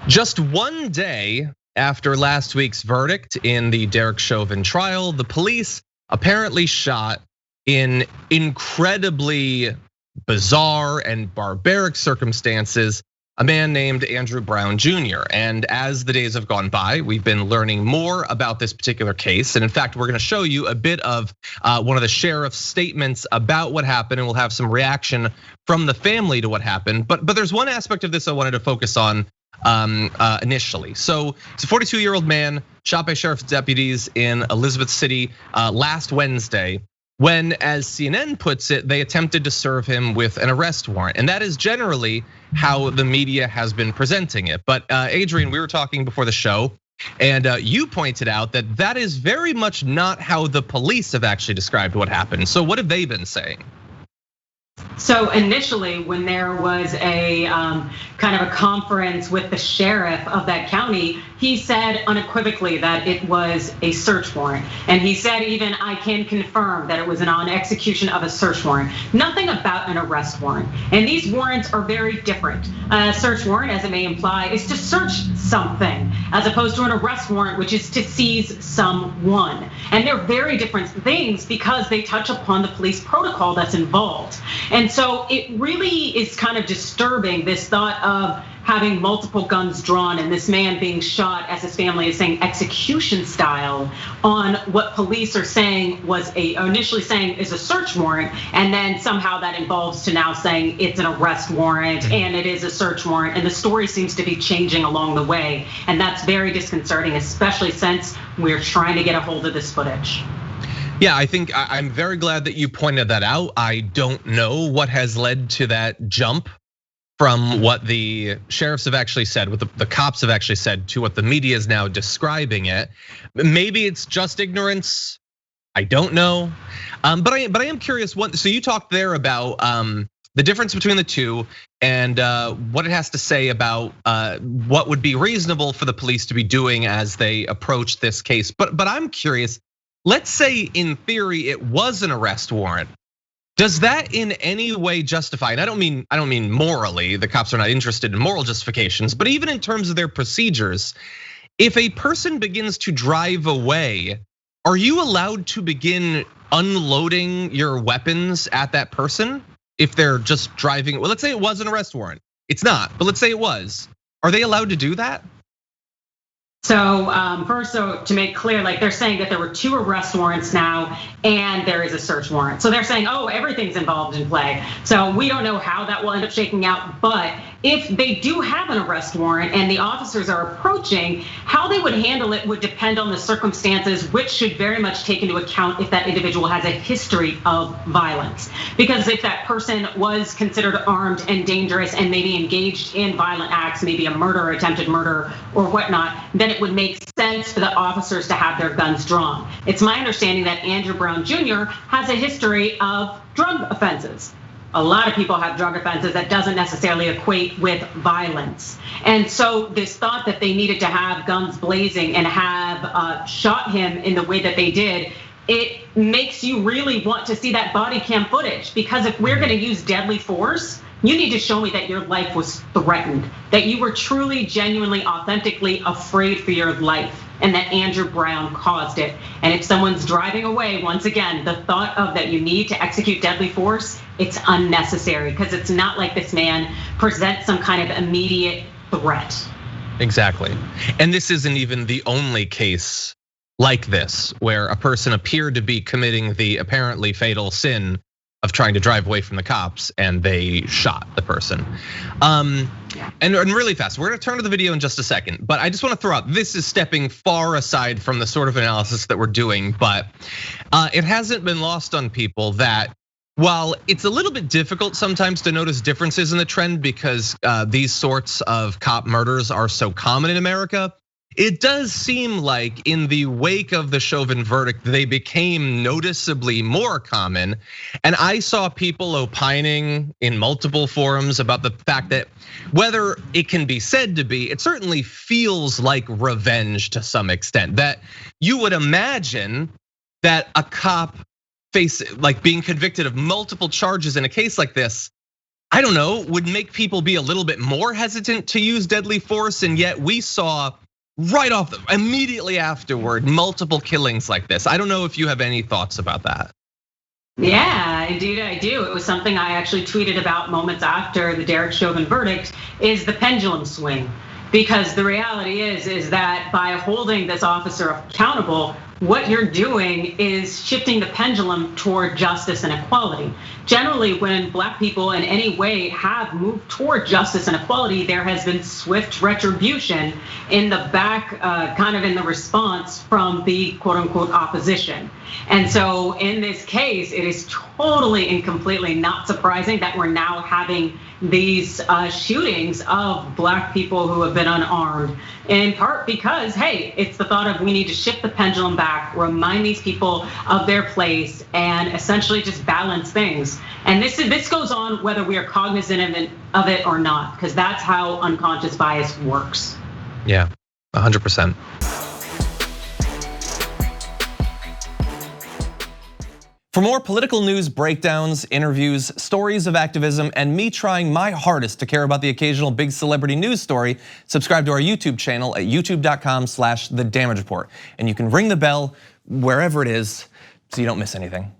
Just one day after last week's verdict in the Derek Chauvin trial, the police apparently shot in incredibly bizarre and barbaric circumstances a man named Andrew Brown Jr. And as the days have gone by, we've been learning more about this particular case. And in fact, we're gonna show you a bit of one of the sheriff's statements about what happened, and we'll have some reaction from the family to what happened. But there's one aspect of this I wanted to focus on initially. So it's a 42-year-old man shot by sheriff's deputies in Elizabeth City last Wednesday, when, as CNN puts it, they attempted to serve him with an arrest warrant. And that is generally how the media has been presenting it. But Adrian, we were talking before the show, and you pointed out that that is very much not how the police have actually described what happened. So what have they been saying? So initially, when there was a kind of a conference with the sheriff of that county, he said unequivocally that it was a search warrant. And he said even, I can confirm that it was on execution of a search warrant. Nothing about an arrest warrant. And these warrants are very different. A search warrant, as it may imply, is to search something, as opposed to an arrest warrant, which is to seize someone. And they're very different things because they touch upon the police protocol that's involved. And so it really is kind of disturbing, this thought of having multiple guns drawn and this man being shot, as his family is saying, execution style, on what police are saying was initially saying is a search warrant, and then somehow that evolves to now saying it's an arrest warrant and it is a search warrant, and the story seems to be changing along the way, and that's very disconcerting, especially since we're trying to get a hold of this footage. Yeah, I think I'm very glad that you pointed that out. I don't know what has led to that jump from what the sheriffs have actually said, what the cops have actually said, to what the media is now describing it. Maybe it's just ignorance. I don't know. But I am curious. So you talked there about the difference between the two and what it has to say about what would be reasonable for the police to be doing as they approach this case. But I'm curious. Let's say in theory it was an arrest warrant. Does that in any way justify, and I don't mean morally, the cops are not interested in moral justifications, but even in terms of their procedures, if a person begins to drive away, are you allowed to begin unloading your weapons at that person if they're just driving? Well, let's say it was an arrest warrant. It's not, but let's say it was. Are they allowed to do that? So first, to make clear, like they're saying that there were 2 arrest warrants now and there is a search warrant. So they're saying, oh, everything's involved in play. So we don't know how that will end up shaking out, but if they do have an arrest warrant and the officers are approaching, how they would handle it would depend on the circumstances, which should very much take into account if that individual has a history of violence. Because if that person was considered armed and dangerous and maybe engaged in violent acts, maybe a murder or attempted murder or whatnot, then it would make sense for the officers to have their guns drawn. It's my understanding that Andrew Brown Jr. has a history of drug offenses. A lot of people have drug offenses that doesn't necessarily equate with violence. And so this thought that they needed to have guns blazing and have shot him in the way that they did, it makes you really want to see that body cam footage, because if we're gonna use deadly force, you need to show me that your life was threatened, that you were truly, genuinely, authentically afraid for your life, and that Andrew Brown caused it. And if someone's driving away, once again, the thought of that you need to execute deadly force, it's unnecessary, because it's not like this man presents some kind of immediate threat. Exactly. And this isn't even the only case like this, where a person appeared to be committing the apparently fatal sin of trying to drive away from the cops and they shot the person. And really fast, we're gonna turn to the video in just a second, but I just wanna throw out, this is stepping far aside from the sort of analysis that we're doing, but it hasn't been lost on people that while it's a little bit difficult sometimes to notice differences in the trend because these sorts of cop murders are so common in America, it does seem like in the wake of the Chauvin verdict, they became noticeably more common. And I saw people opining in multiple forums about the fact that whether it can be said to be, it certainly feels like revenge to some extent. That you would imagine that a cop being convicted of multiple charges in a case like this, I don't know, would make people be a little bit more hesitant to use deadly force. And yet we saw immediately afterward, multiple killings like this. I don't know if you have any thoughts about that. Yeah, indeed I do. It was something I actually tweeted about moments after the Derek Chauvin verdict, is the pendulum swing. Because the reality is that by holding this officer accountable, what you're doing is shifting the pendulum toward justice and equality. Generally, when Black people in any way have moved toward justice and equality, there has been swift retribution in the back, kind of in the response from the quote unquote opposition. And so in this case, it is totally and completely not surprising that we're now having these shootings of Black people who have been unarmed, in part because, hey, it's the thought of we need to shift the pendulum back, remind these people of their place, and essentially just balance things. And this goes on whether we are cognizant of it or not, because that's how unconscious bias works. Yeah, 100%. For more political news breakdowns, interviews, stories of activism, and me trying my hardest to care about the occasional big celebrity news story, subscribe to our YouTube channel at youtube.com/The Damage Report. And you can ring the bell wherever it is so you don't miss anything.